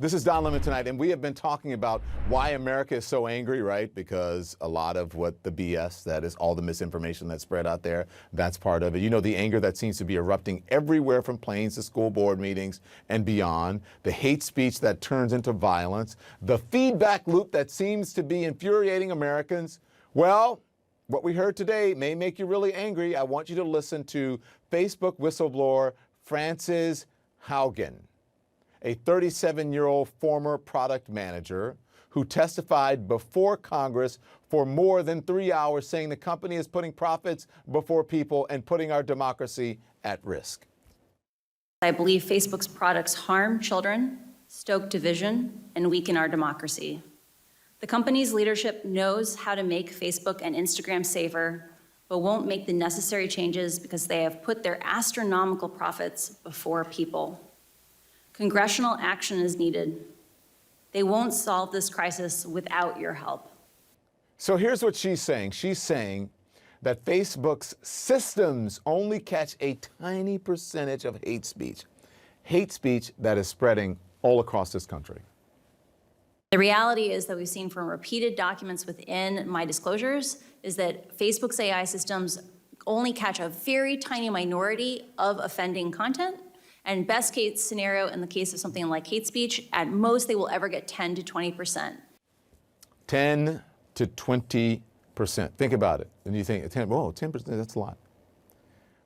This is Don Lemon tonight, and we have been talking about why America is so angry, right? Because a lot of what the BS, that is all the misinformation that's spread out there, that's part of it. You know, the anger that seems to be erupting everywhere from planes to school board meetings and beyond, the hate speech that turns into violence, the feedback loop that seems to be infuriating Americans. Well, what we heard today may make you really angry. I want you to listen to Facebook whistleblower Frances Haugen, a 37-year-old former product manager who testified before Congress for more than 3 hours, saying the company is putting profits before people and putting our democracy at risk. I believe Facebook's products harm children, stoke division, and weaken our democracy. The company's leadership knows how to make Facebook and Instagram safer, but won't make the necessary changes because they have put their astronomical profits before people. Congressional action is needed. They won't solve this crisis without your help. So here's what she's saying. She's saying that Facebook's systems only catch a tiny percentage of hate speech that is spreading all across this country. The reality is that we've seen from repeated documents within my disclosures is that Facebook's AI systems only catch a very tiny minority of offending content. And best case scenario, in the case of something like hate speech, at most they will ever get 10 to 20%. 10 to 20%. Think about it. And you think, 10%, that's a lot.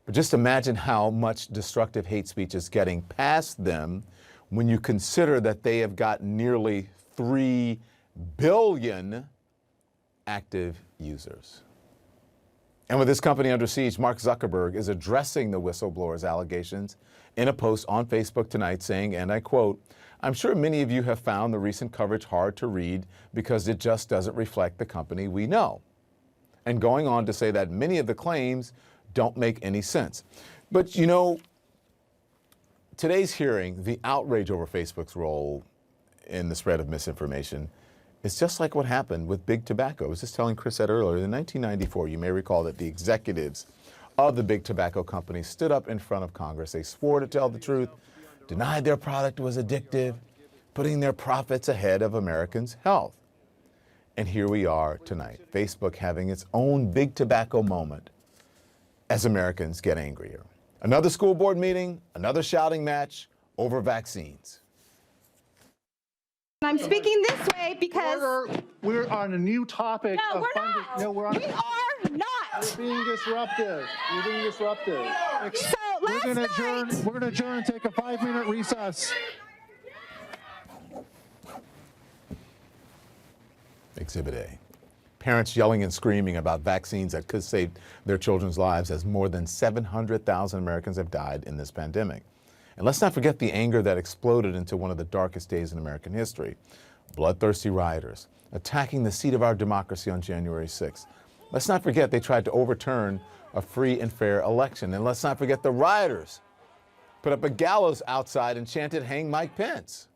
But just imagine how much destructive hate speech is getting past them when you consider that they have got nearly 3 billion active users. And with this company under siege, Mark Zuckerberg is addressing the whistleblower's allegations in a post on Facebook tonight saying, and I quote, "I'm sure many of you have found the recent coverage hard to read because it just doesn't reflect the company we know." And going on to say that many of the claims don't make any sense. But you know, today's hearing, the outrage over Facebook's role in the spread of misinformation, it's just like what happened with Big Tobacco. I was just telling Chris that earlier. In 1994, you may recall that the executives of the Big Tobacco Company stood up in front of Congress. They swore to tell the truth, denied their product was addictive, putting their profits ahead of Americans' health. And here we are tonight, Facebook having its own Big Tobacco moment as Americans get angrier. Another school board meeting, another shouting match over vaccines. I'm speaking this way because we're on a new topic of funding. No, we are not. You're being disruptive. You're being disruptive. So We're going to adjourn and take a 5-minute recess. Exhibit A. Parents yelling and screaming about vaccines that could save their children's lives as more than 700,000 Americans have died in this pandemic. And let's not forget the anger that exploded into one of the darkest days in American history. Bloodthirsty rioters attacking the seat of our democracy on January 6th. Let's not forget they tried to overturn a free and fair election. And let's not forget the rioters put up a gallows outside and chanted, "Hang Mike Pence."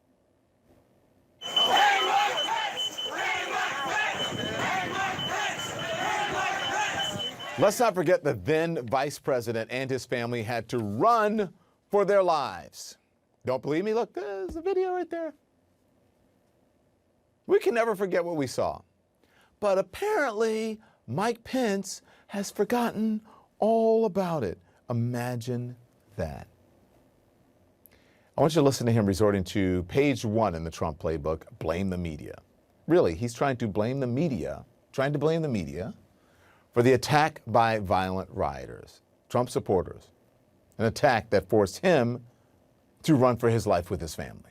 Hang Mike Pence! Hang Mike Pence! Hang Mike Pence! Hang Mike Pence! Let's not forget the then vice president and his family had to run for their lives. Don't believe me? Look, there's a video right there. We can never forget what we saw. But apparently, Mike Pence has forgotten all about it. Imagine that. I want you to listen to him resorting to page 1 in the Trump playbook, blame the media. Really, he's trying to blame the media for the attack by violent rioters, Trump supporters. An attack that forced him to run for his life with his family.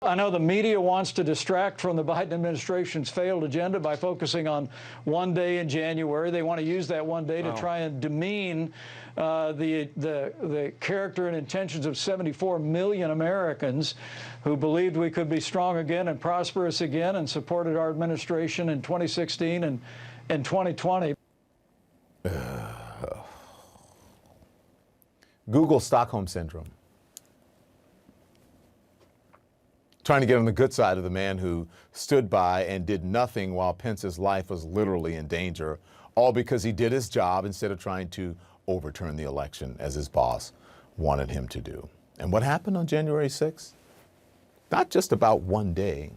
I know the media wants to distract from the Biden administration's failed agenda by focusing on one day in January. They want to use that one day to try and demean the character and intentions of 74 million Americans who believed we could be strong again and prosperous again and supported our administration in 2016 and 2020. Google Stockholm Syndrome. Trying to get on the good side of the man who stood by and did nothing while Pence's life was literally in danger, all because he did his job instead of trying to overturn the election as his boss wanted him to do. And what happened on January 6th? not just about one day.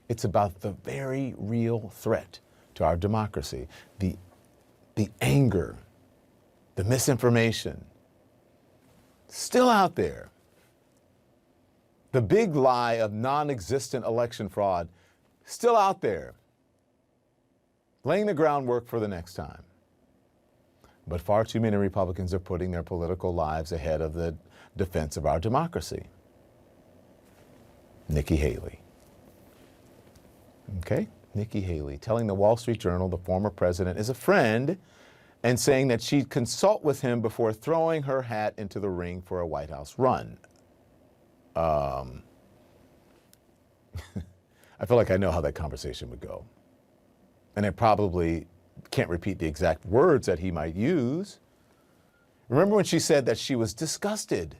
It's about the very real threat to our democracy, the anger, the misinformation, still out there. The big lie of non-existent election fraud, still out there, laying the groundwork for the next time. But far too many Republicans are putting their political lives ahead of the defense of our democracy. Nikki Haley. Okay, Nikki Haley telling the Wall Street Journal the former president is a friend and saying that she'd consult with him before throwing her hat into the ring for a White House run. I feel like I know how that conversation would go. And I probably can't repeat the exact words that he might use. Remember when she said that she was disgusted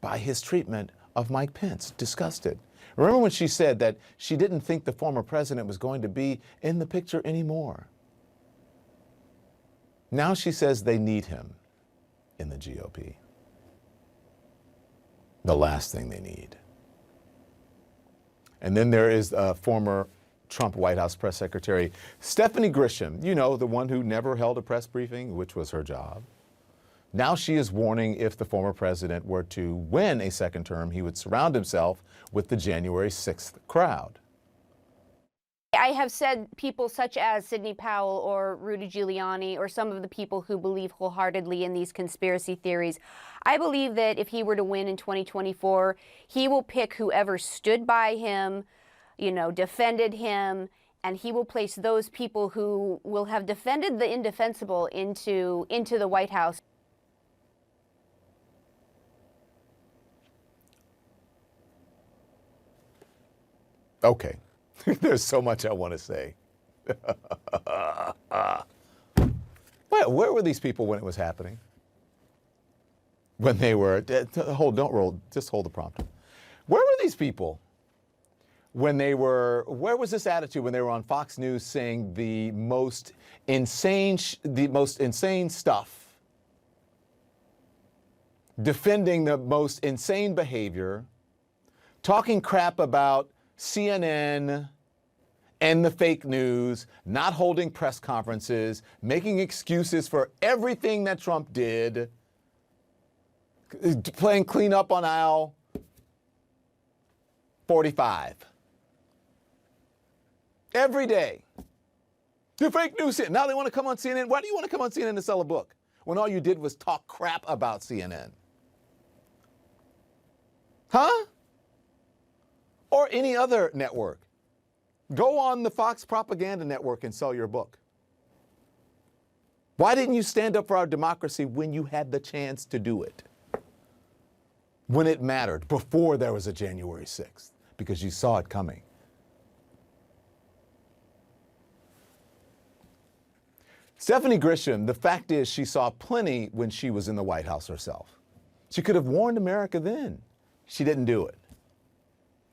by his treatment of Mike Pence? Disgusted. Remember when she said that she didn't think the former president was going to be in the picture anymore? Now she says they need him in the GOP. The last thing they need. And then there is former Trump White House press secretary Stephanie Grisham, you know, the one who never held a press briefing, which was her job. Now she is warning if the former president were to win a second term, he would surround himself with the January 6th crowd. I have said people such as Sidney Powell or Rudy Giuliani or some of the people who believe wholeheartedly in these conspiracy theories, I believe that if he were to win in 2024, he will pick whoever stood by him, you know, defended him, and he will place those people who will have defended the indefensible into the White House. Okay. There's so much I want to say. Where were these people when it was happening? When they were, don't roll, just hold the prompter. Where were these people when they were, where was this attitude when they were on Fox News saying the most insane stuff, defending the most insane behavior, talking crap about CNN and the fake news, not holding press conferences, making excuses for everything that Trump did, playing cleanup on aisle 45. Every day. The fake news. Now they want to come on CNN. Why do you want to come on CNN to sell a book when all you did was talk crap about CNN? Huh? Or any other network. Go on the Fox Propaganda Network and sell your book. Why didn't you stand up for our democracy when you had the chance to do it? When it mattered, before there was a January 6th, because you saw it coming. Stephanie Grisham, the fact is she saw plenty when she was in the White House herself. She could have warned America then. She didn't do it.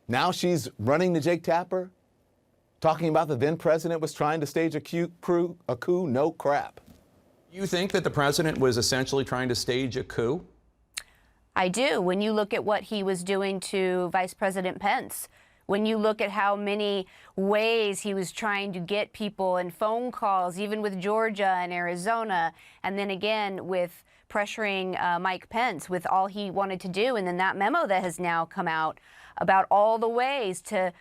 Now she's running to Jake Tapper, talking about the then president was trying to stage a coup. No crap. You think that the president was essentially trying to stage a coup? I do. When you look at what he was doing to Vice President Pence, when you look at how many ways he was trying to get people and phone calls, even with Georgia and Arizona, and then again with pressuring Mike Pence with all he wanted to do, and then that memo that has now come out about all the ways to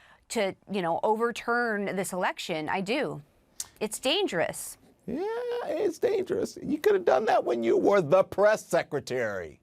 overturn this election. I do. It's dangerous. Yeah, it's dangerous. You could have done that when you were the press secretary.